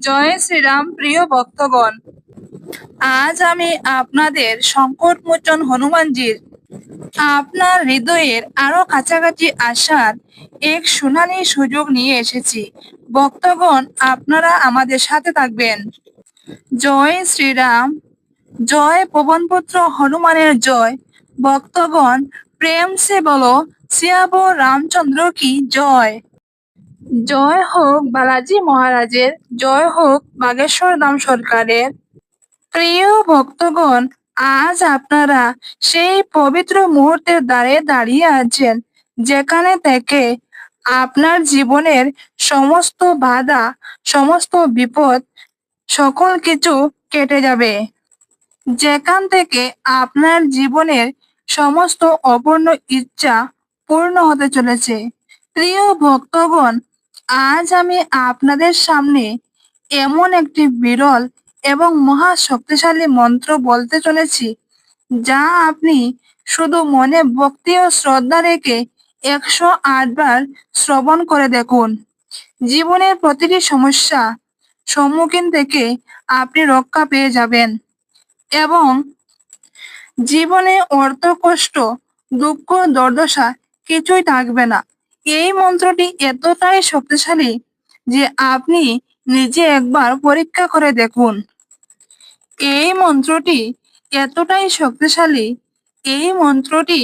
জয় শ্রীরাম। প্রিয় ভক্তগণ, আজ আমি আপনাদের সংকটমোচন হনুমানজির আপনার হৃদয়ের আরো কাছাকাছি আসার এক সোনালী সুযোগ নিয়ে এসেছি। ভক্তগণ, আপনারা আমাদের সাথে থাকবেন। জয় শ্রীরাম। জয় পবনপুত্র হনুমানের জয়। ভক্তগণ, প্রেম সে বলো সিয়াবো রামচন্দ্র কি জয়। জয় হোক বালাজি মহারাজের, জয় হোক বাগেশ্বর ধাম সরকারের। প্রিয় ভক্তগণ, আজ আপনারা সেই পবিত্র মুহূর্তের দ্বারে দাঁড়িয়ে আছেন, যেখানে থেকে আপনার জীবনের সমস্ত বাধা, সমস্ত বিপদ, সকল কিছু কেটে যাবে। যেখান থেকে আপনার জীবনের সমস্ত অপূর্ণ ইচ্ছা পূর্ণ হতে চলেছে। প্রিয় ভক্তগণ, আজ আমি আপনাদের সামনে এমন একটি বিরল এবং মহা শক্তিশালী মন্ত্র বলতে চলেছি, যা আপনি শুধু মনে ভক্তি ও শ্রদ্ধা রেখে 108 বার শ্রবণ করে দেখুন। জীবনের প্রতিটি সমস্যা সম্মুখীন থেকে আপনি রক্ষা পেয়ে যাবেন এবং জীবনে অর্থ, কষ্ট, দুঃখ, দুর্দশা কিছুই থাকবে না। এই মন্ত্রটি এতটাই শক্তিশালী যে আপনি নিজে একবার পরীক্ষা করে দেখুন। এই মন্ত্রটি এতটাই শক্তিশালী, এই মন্ত্রটি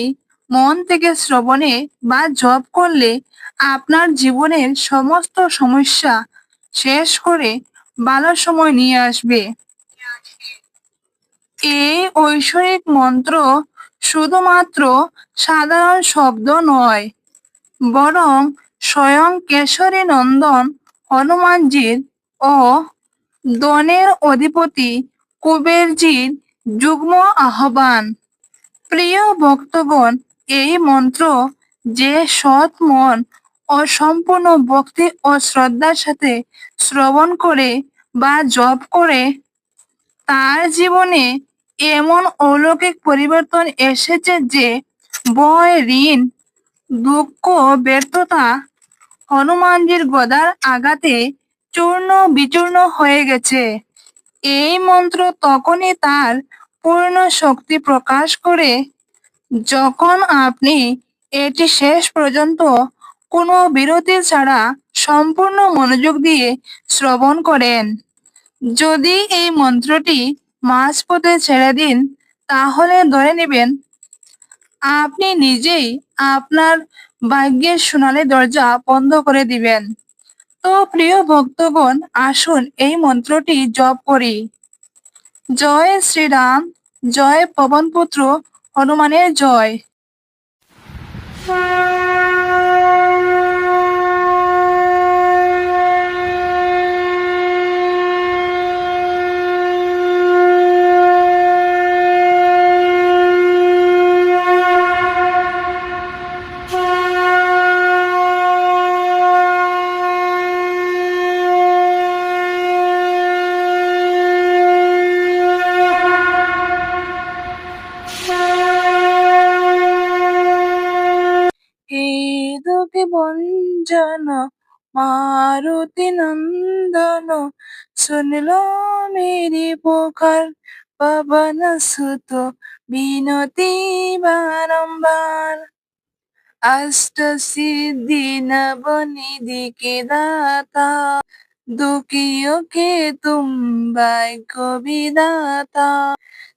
মন থেকে শ্রবণে বা জপ করলে আপনার জীবনের সমস্ত সমস্যা শেষ করে ভালো সময় নিয়ে আসবে। এই ঐশ্বরিক মন্ত্র শুধুমাত্র সাধারণ শব্দ নয়, বরং স্বয়ং কেশরী নন্দন হনুমানজির ও দনের অধিপতি কুবেরজির যুগ্ম আহ্বান। প্রিয় ভক্তগণ, এই মন্ত্র যে সৎ মন ও সম্পূর্ণ ভক্তি ও শ্রদ্ধার সাথে শ্রবণ করে বা জপ করে, তার জীবনে এমন অলৌকিক পরিবর্তন এসেছে যে ভয়, ঋণ, দুঃখ, ব্যর্থতা হনুমানজির গদার আঘাতে চূর্ণ বিচূর্ণ হয়ে গেছে। এই মন্ত্র তখনই তার পূর্ণ শক্তি প্রকাশ করে যখন আপনি এটি শেষ পর্যন্ত কোনো বিরতি ছাড়া সম্পূর্ণ মনোযোগ দিয়ে শ্রবণ করেন। যদি এই মন্ত্রটি মাঝপথে ছেড়ে দিন, তাহলে ধরে নেবেন আপনি নিজেই আপনার ভাগ্যের সোনালী দরজা বন্ধ করে দিবেন। তো প্রিয় ভক্তগণ, আসুন এই মন্ত্রটি জপ করি। জয় শ্রীরাম। জয় পবনপুত্র হনুমানের জয়। দুঃখে ভঞ্জন মারুতি নন্দন, শুনলো মেরি পুকার, পবন সুত বিনতি বারম্বার। अष्ट सिद्धि नव निधि के दाता, दुखियों के तुम भाग्य विधाता।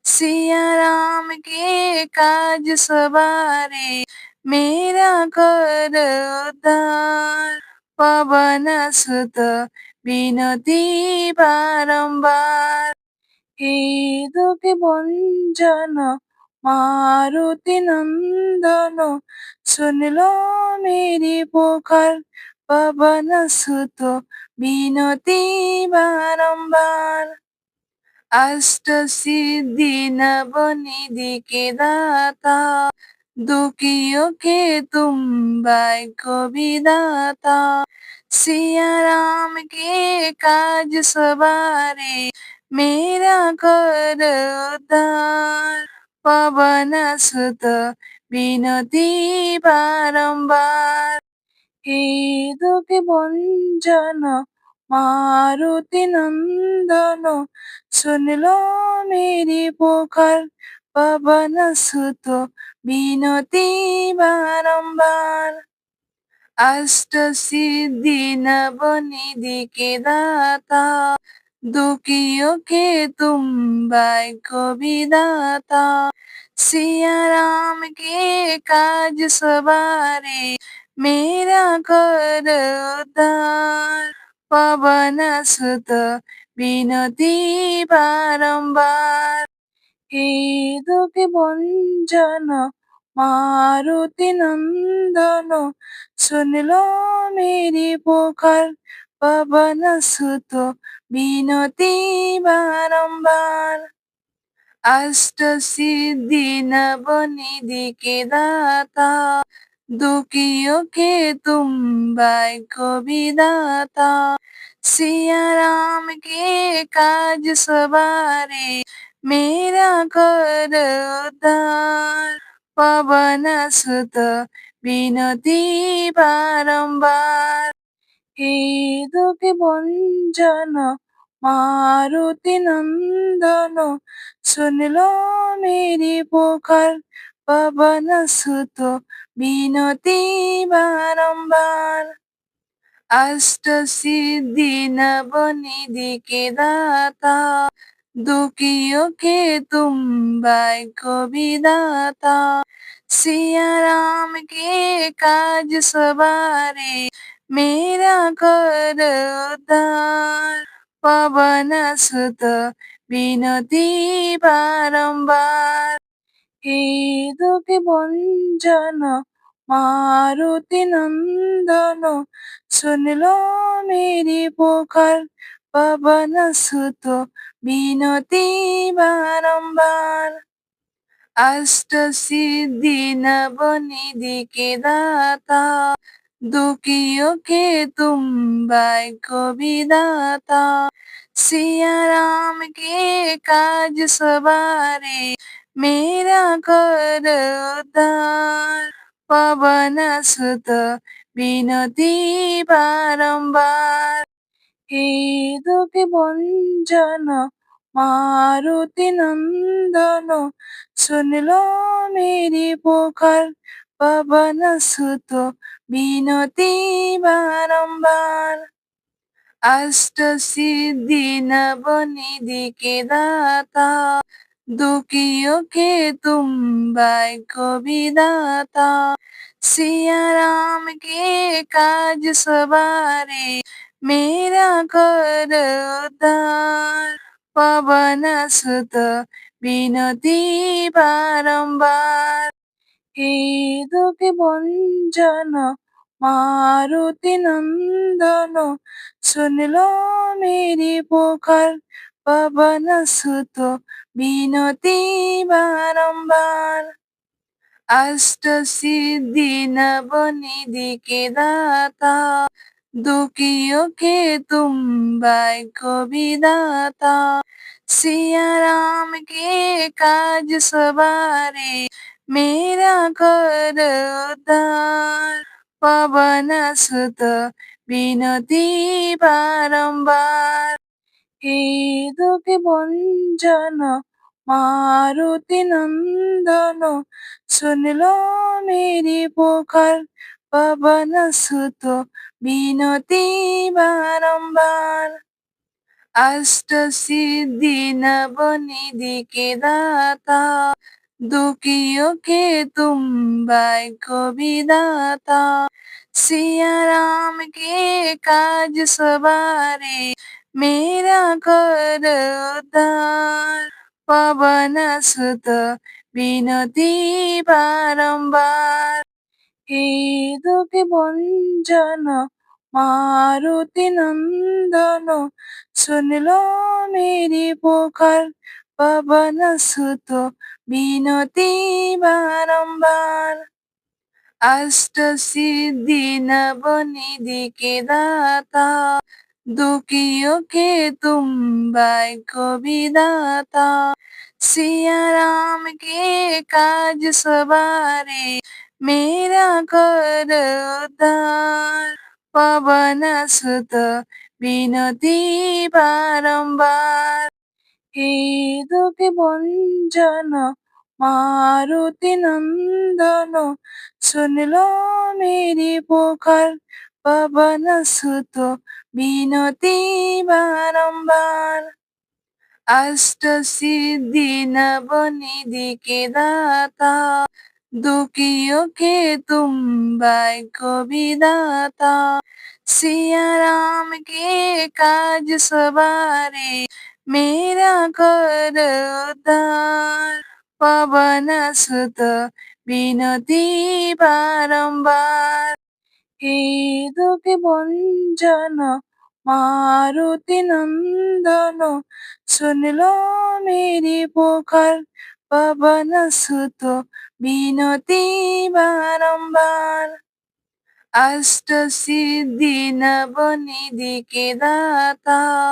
सिया राम के काज सवारे, मेरा कर उद्धार। पवन सुत বিনতি বারম্বার। হে দুঃখ ভঞ্জন মারুতি নন্দন, শুনলো মেরি পুকার, পবন সুত বিনতি বারম্বার। अष्ट सिद्धि नव निधि के दाता, दुखियों के तुम भाग्य विधाता। सिया राम के काज सवारे, मेरा कर उद्धार। पवन सुत বিনতি বারম্বার। হে দুঃখ ভঞ্জন मारुति नंदन सुन लो मेरी पुकार पवन सुत विनती बारंबार अष्ट सिद्धि नव निधि के दाता दुखियों के तुम भाग्य विधाता सिया राम के काज सवारे मेरा कर उद्धार पवन सुत विनती बारंबार हे दुखी भंजन मारुति नंदन सुन लो मेरी पुकार पवन सुत विनती बारंबार अष्ट सिद्धि नव निधि के दाता दुखियों के तुम भाग्य विधाता सिया राम के काज सवारे मेरा कर उद्धार पवन सुत विनती बारंबार हे दुखी भंजन मारुति नंदन सुन लो मेरी पुकार पवन सुत विनती बारंबार अष्ट सिद्धि नव निधि के दाता दुखियों के तुम भाग्य विधाता सिया राम के काज सवारे मेरा कर उद्धार पवन सुत विनती बारंबार हे दुखी भंजन मारुति नंदन सुन लो मेरी पुकार पवन सुत विनती बारंबार अष्ट सिद्धि नव निधि के दाता दुखियों के तुम भाग्य विधाता सिया राम के काज सवारे मेरा कर उद्धार पवन सुत विनती बारंबार हे दुखी भंजन मारुति नंदन सुन लो मेरी पुकार पवन सुत विनती बारंबार अष्ट सिद्धि नव निधि के दाता दुखियों के तुम भाग्य विधाता सिया राम के काज सवारे मेरा कर उद्धार पवन सुत विनती बारंबार हे दुखी भंजन मारुति नंदन सुन लो मेरी पुकार पवन सुत विनती बारंबार अष्ट सिद्धि नव निधि के दाता दुखियों के तुम भाग्य विधाता सिया राम के काज सवारे मेरा कर उद्धार पवन सुत विनती बारंबार हे दुखी भंजन मारुति नंदन सुन लो मेरी पुकार पवन सुत विनती बारंबार अष्ट सिद्धि नव निधि के दाता दुखियों के तुम भाग्य विधाता सिया राम के काज सवारे मेरा कर उद्धार पवन सुत विनती बारंबार हे दुखी भंजन मारुति नंदन सुन लो मेरी पुकार पवन सुत विनती बारंबार अष्ट सिद्धि नव निधि के दाता दुखियों के तुम भाग्य विधाता सिया राम के काज सवारे मेरा कर उद्धार पवन सुत বিনতি বারম্বার। হে দুঃখী ভঞ্জন মারুতি নন্দন, শুনল মেরি পুকার, পবন সুত বিনতি বারম্বার। अष्ट सिद्धि नव निधि के दाता, दुखियों के तुम भाग्य विधाता। सिया राम के काज सवारे, मेरा कर उद्धार। पवन सुत विनती बारंबार। हे दुःखी भंजन मारुति नंदन, सुन लो मेरी पुकार, पवन सुत विनती बारंबार। अष्ट सिद्धि नव निधि के दाता,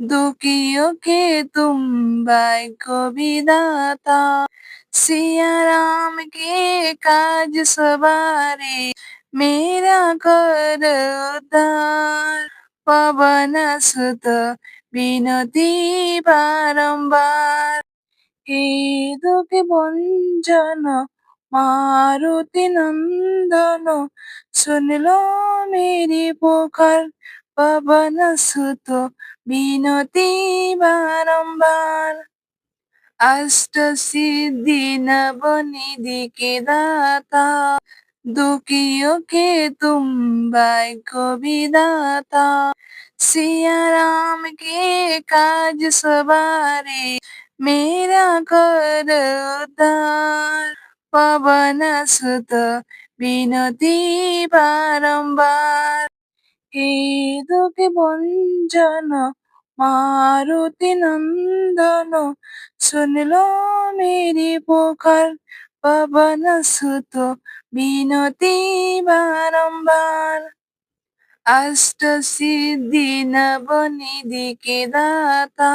दुखियों के तुम भाग्य विधाता। सिया राम के काज सवारे, मेरा कर उद्धार। पवन सुत विनती बारंबार। हे दुःखी भंजन मारुति नंदन, सुन लो मेरी पुकार, पवन सुत विनती बारंबार। अष्ट सिद्धि नव निधि के दाता, दुखियों के तुम भाग्य विधाता। सिया राम के काज सवारे, मेरा कर उद्धार। पवन सुत विनती बारंबार। हे दुःखी भंजन मारुति नंदन, सुन लो मेरी पुकार, पवन सुत विनती बारंबार। अष्ट सिद्धि नव निधि के दाता,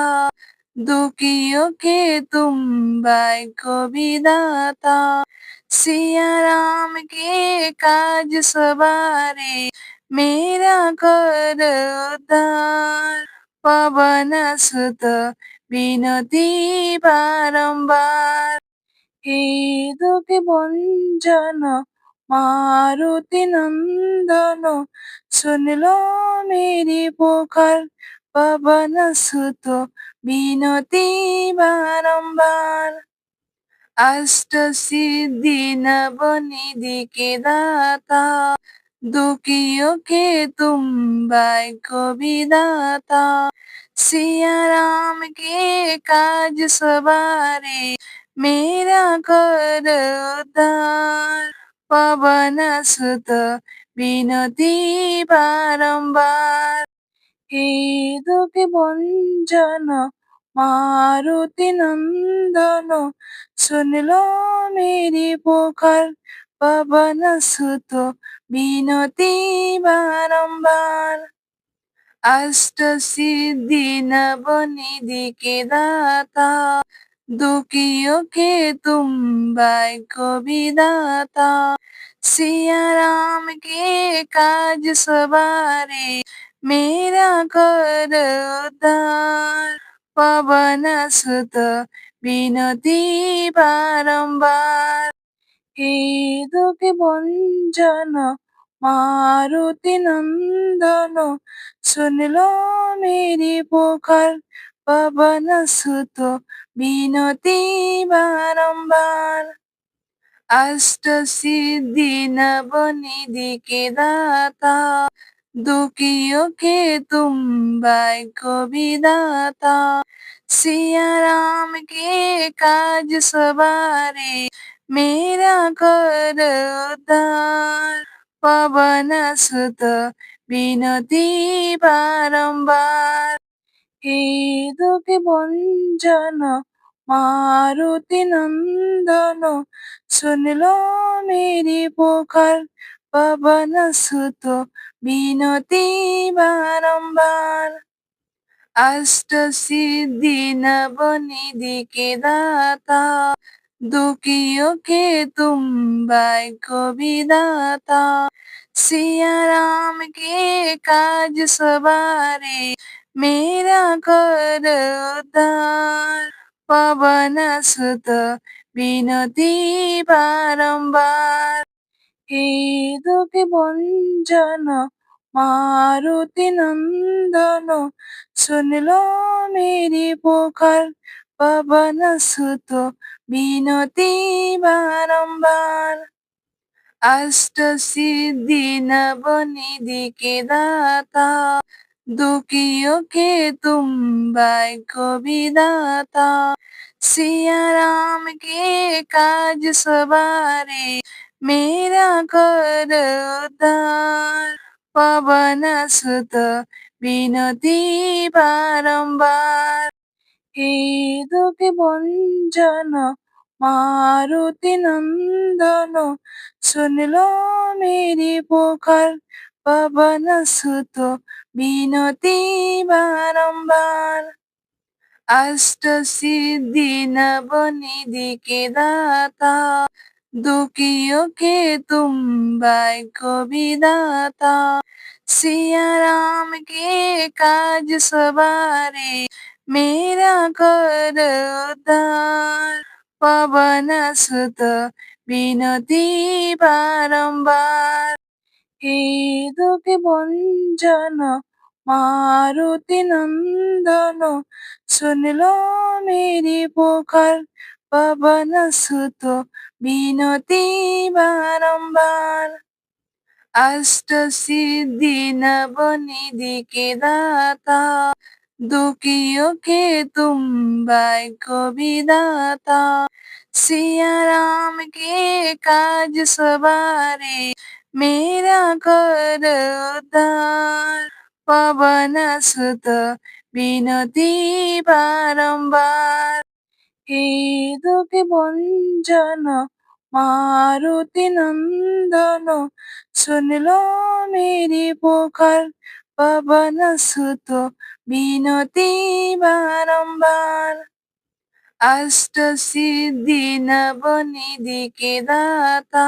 दुखियों के तुम भाग्य विधाता। सिया राम के काज सवारे, मेरा कर उद्धार। पवन सुत विनती बारंबार। हे दुःखी भंजन मारुति नंदन, सुन लो मेरी पुकार, पवन सुत विनती बारंबार। अष्ट सिद्धि नव निधि के दाता, दुखियों के तुम भाग्य विधाता। सिया राम के काज सवारे, मेरा कर उद्धार। पवन सुत विनती बारंबार। हे दुःखी भंजन मारुति नंदन, सुन लो मेरी पुकार, पवन सुत विनती बारंबार। अष्ट सिद्धि नव निधि के दाता, दुखियों के तुम भाग्य विधाता। सिया राम के काज सवारे, मेरा कर उद्धार। पवन सुत विनती बारंबार। हे दुःखी भंजन मारुति नंदन, सुन लो मेरी पुकार, पवन सुत विनती बारंबार। अष्ट सिद्धि नव निधि के दाता, दुखियों के तुम भाग्य विधाता। सिया राम के काज सवारे, मेरा कर उद्धार। पवन सुत विनती बारंबार। हे दुःखी भंजन मारुति नंदन, सुन लो मेरी पुकार, पवन सुत विनती बारंबार। अष्ट सिद्धि नव निधि के दाता, दुखियों के तुम भाग्य विधाता, सिया राम के काज सवारे, मेरा कर उद्धार। पवन सुत विनती बारंबार, हे दुखी भंजन मारुति नंदन, सुन लो मेरी पुकार। पवन सुत विनती बारंबार, अष्ट सिद्धि नव निधि के दाता, दुखियों के तुम भाग्य विधाता, सिया राम के काज सवारे, मेरा कर उद्धार। पवन सुत विनती बारंबार, हे दुखी भंजन मारुति नंदन, सुन लो मेरी पुकार। पवन सुत विनती बारंबार, अष्ट सिद्धि नव निधि के दाता, दुखियों के तुम भाग्य विधाता, सिया राम के काज सवारे, मेरा कर उद्धार। पवन सुत विनती बारंबार, हे दुखी भंजन मारुति नंदन, सुन लो मेरी पुकार। पवन सुत विनती बारंबार, अष्ट सिद्धि नव निधि के दाता, दुखियों के तुम भाग्य विधाता, सिया राम के काज सवारे, मेरा कर उद्धार। पवन सुत विनती बारंबार, हे दुखी भंजन मारुति नंदन, सुन लो मेरी पुकार। पवन सुत विनती बारंबार, अष्ट सिद्धि नव निधि के दाता,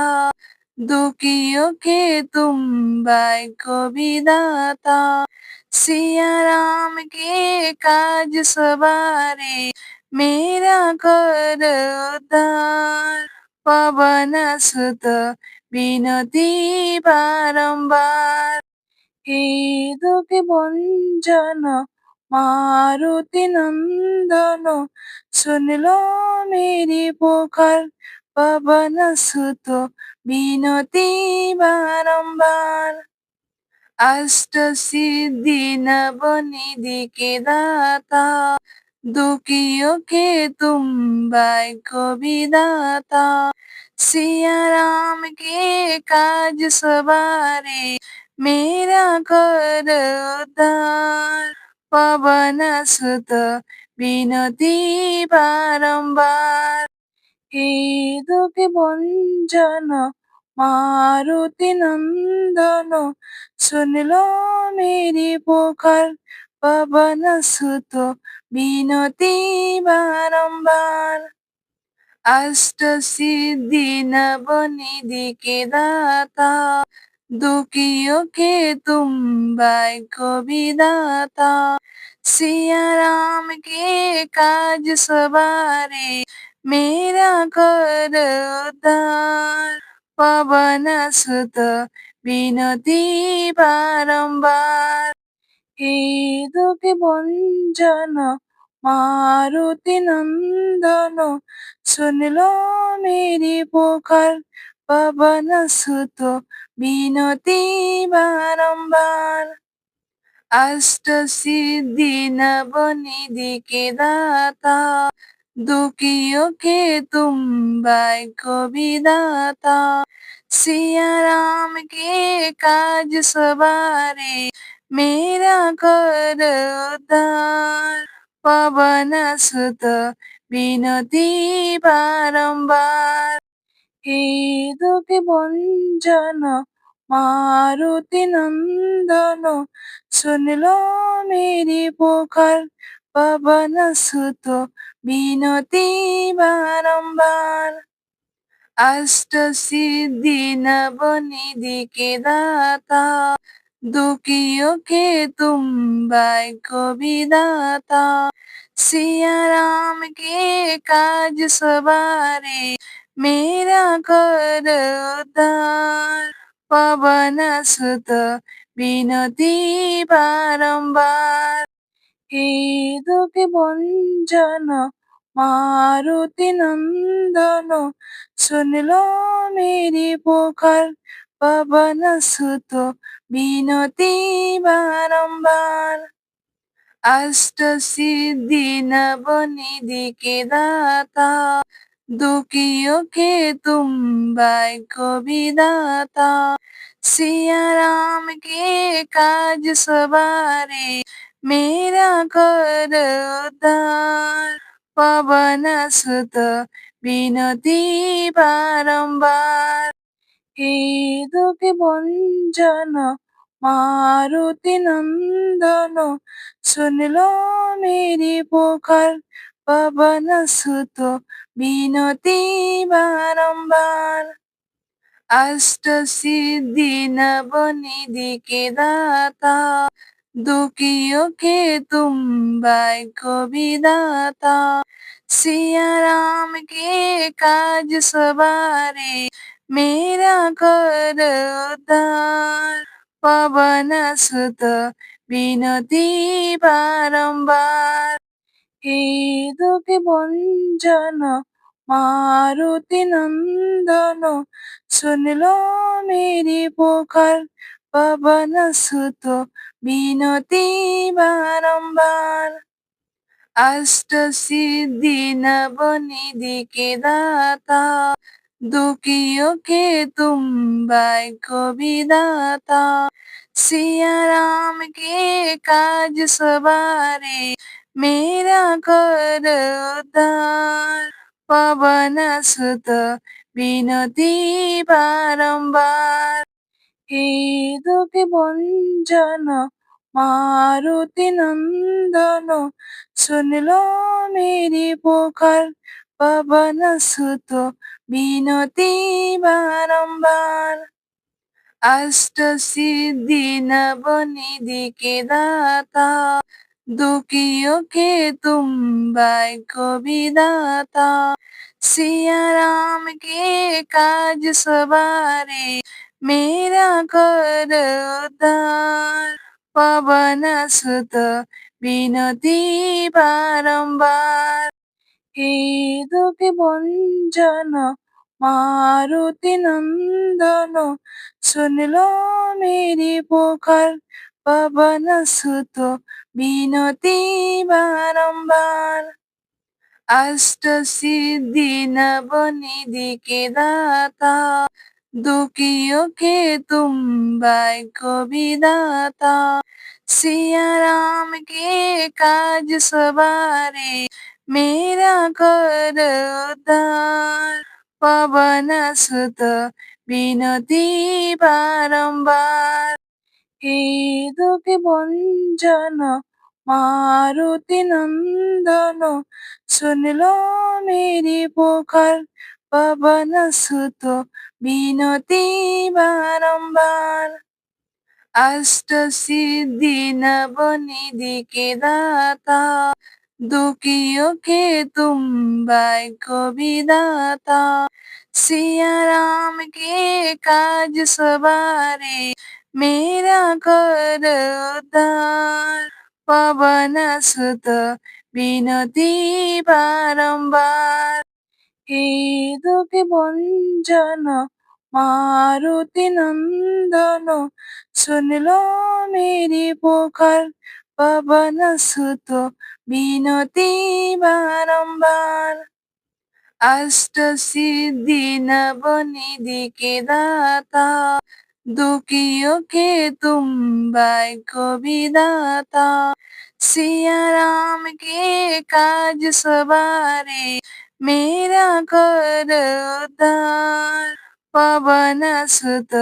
दुखियों के तुम भाग्य विधाता, सिया राम के काज सवारे, मेरा कर उद्धार। पवन सुत विनती बारंबार, हे दुखी भंजन मारुति नंदन, सुन लो मेरी पुकार। पवन सुत विनती बारंबार, अष्ट सिद्धि नव निधि के दाता, दुखियों के तुम भाग्य विधाता, सिया राम के काज सवारे, मेरा कर उद्धार। पवन सुत विनती बारंबार, हे दुखी भंजन मारुति नंदन, सुन लो मेरी पुकार। पवन सुत विनती बारंबार, अष्ट सिद्धि नव निधि के दाता, दुखियों के तुम भाग्य विधाता, सिया राम के काज सवारे, मेरा कर उद्धार। पवन सुत विनती बारंबार, हे दुखी भंजन मारुति नंदन, सुन लो मेरी पुकार। पवन सुत विनती बारंबार, अष्ट सिद्धि नव निधि के दाता, दुखियों के तुम भाग्य विधाता, सिया राम के काज सवारे, मेरा कर उद्धार। पवन सुत विनती बारंबार, हे दुखी भंजन मारुति नंदन, सुन लो मेरी पुकार। पवन सुत विनती बारंबार। अष्ट सिद्धि नव निधि के दाता, दुखियों के तुम भाग्य विधाता। सिया राम के काज सवारे, मेरा कर उद्धार। पवन सुत विनती बारंबार। हे दुखी भंजन मारुति नंदन, सुन लो मेरी पुकार। पवन सुत विनती बारंबार। अष्ट सिद्धि नव निधि के दाता, दुखियों के तुम भाग्य विधाता। सिया राम के काज सवारे, मेरा कर उद्धार। पवन सुत विनती बारंबार। हे दुखी भंजन मारुति नंदन, सुन लो मेरी पुकार। पवन सुत विनती बारंबार। अष्ट सिद्धि नव निधि के दाता, दुखियों के तुम भाग्य विधाता। सिया राम के काज सवारे, मेरा कर उद्धार। पवन सुत विनती बारंबार। हे दुखी भंजन मारुति नंदन, सुन लो मेरी पुकार। पवन सुत विनती बारंबार। अष्ट सिद्धि नव निधि के दाता, दुखियों के तुम भाग्य विधाता। सिया राम के काज सवारे, मेरा कर उद्धार। पवन सुत विनती बारंबार। हे दुखी भंजन मारुति नंदन, सुन लो मेरी पुकार। पवन सुत विनती बारंबार। अष्ट सिद्धि नव निधि के दाता, दुखियों के तुम भाग्य विधाता। सिया राम के काज सवारे, मेरा कर उद्धार। पवन सुत विनती बारंबार। हे दुखी भंजन मारुति नंदन, सुन लो मेरी पुकार। पवन सुत विनती बारंबार। अष्ट सिद्धि नव निधि के दाता, दुखियों के तुम भाग्य विधाता। सिया राम के काज सवारे, मेरा कर उद्धार। पवन सुत विनती बारंबार। हे दुखी भंजन मारुति नंदन, सुन लो मेरी पुकार। पवन सुत विनती बारंबार। अष्ट सिद्धि नव निधि के दाता, दुखियों के तुम भाग्य विधाता। सिया राम के काज सवारे, मेरा कर उद्धार। पवन सुत विनती बारंबार। हे दुखी भंजन मारुति नंदन, सुन लो मेरी पुकार। पवन सुत विनती बारंबार। अष्ट सिद्धि नव निधि के दाता, दुखियों के तुम भाग्य विधाता। सिया राम के काज सवारे, मेरा कर उद्धार। पवन सुत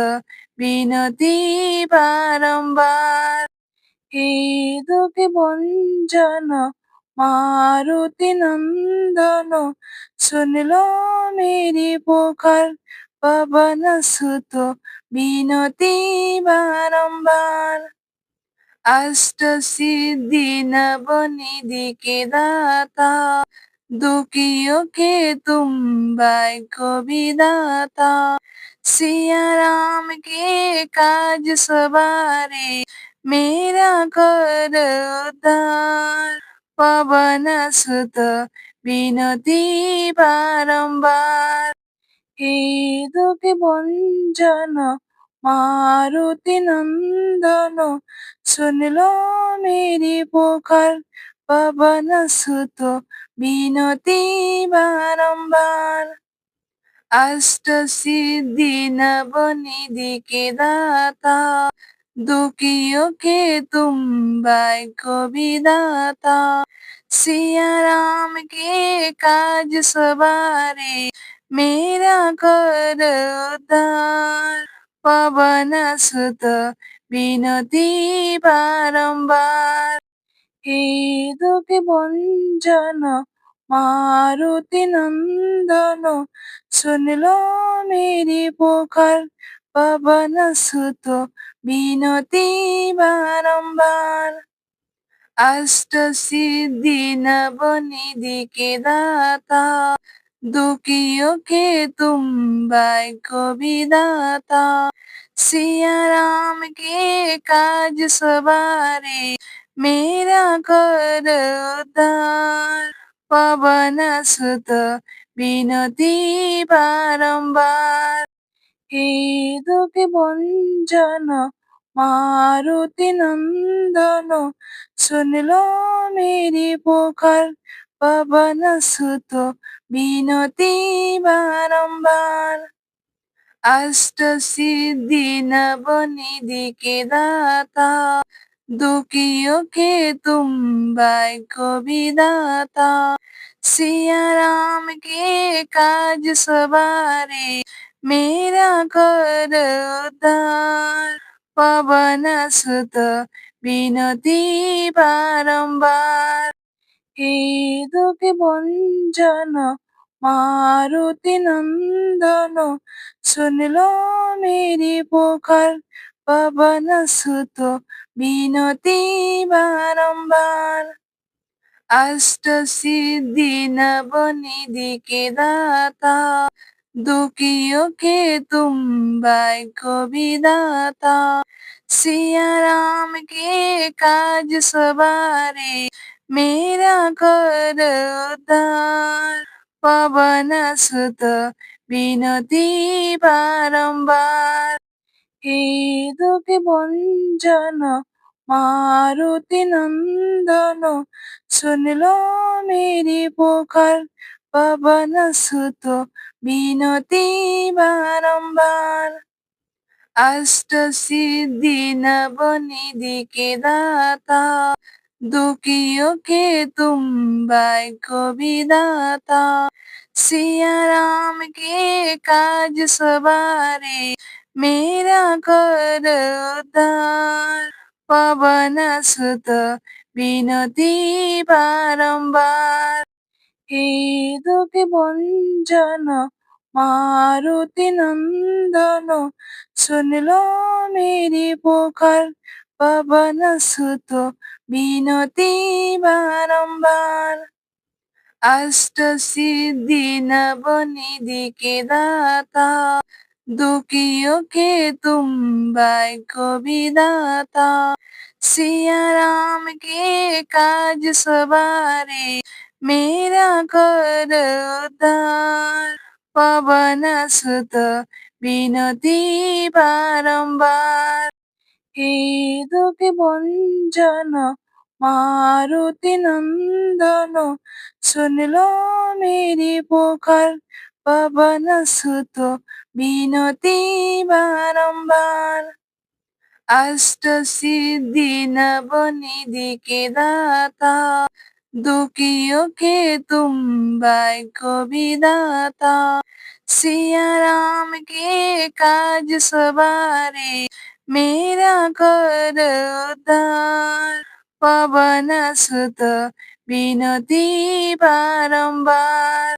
विनती बारंबार। हे दुखी भंजन मारुति नंदन सुन लो मेरी पुकार पवन सुत विनती बारंबार अष्ट सिद्धि नव निधि के दाता दुखियों के तुम भाग्य विधाता सिया राम के काज सवारे मेरा कर उद्धार पवन सुत विनती बारंबार हे दुखी भंजन मारुति नंदन सुन लो मेरी पुकार पवन सुत विनती बारंबार अष्ट सिद्धि नव निधि के दाता दुखियों के तुम भाग्य विधाता सिया राम के काज सवारे मेरा कर उद्धार पवन सुत विनती बारंबार हे दुखी भंजन मारुति नंदन सुन लो मेरी पुकार पवन सुत विनती बारंबार अष्ट सिद्धि नव निधि के दाता दुखियों के तुम भाग्य विधाता सिया राम के काज सवारे मेरा कर उद्धार पवन सुत विनती बारंबार हे दुखी भंजन मारुति नंदन सुन लो मेरी पुकार पवन सुत विनती बारंबार अष्ट सिद्धि नव निधि के दाता दुखियों के तुम भाग्य विधाता सिया राम के काज सवारे मेरा कर उद्धार पवन सुत विनती बारंबार हे दुखी भंजन मारुति नंदन सुन लो मेरी पुकार पवन सुत विनती बारंबार अष्ट सिद्धि नव निधि के दाता दुखियों के तुम भाग्य विधाता सिया राम के काज सवारे मेरा कर उद्धार पवन सुत विनती बारंबार हे दुखी भंजन मारुति नंदन सुन लो मेरी पुकार पवन सुत विनती बारंबार अष्ट सिद्धि नव निधि के दाता दुखियों के तुम भाग्य विधाता सिया राम के काज सवारे मेरा कर उद्धार पवन सुत विनती बारंबार हे दुखी भंजन मारुति नंदन सुन लो मेरी पुकार पवन सुत विनती बारंबार अष्ट सिद्धि नव निधि के दाता दुखियों के तुम भाग्य विधाता सिया राम के काज सवारे मेरा कर उद्धार पवन सुत विनती बारंबार हे दुखी भंजन मारुति नंदन सुन लो मेरी पुकार पवन सुत विनती बारंबार अष्ट सिद्धि नव निधि के दाता दुखियों के तुम भाग्य विधाता सिया राम के काज सवारे मेरा कर उद्धार पवन सुत विनती बारंबार।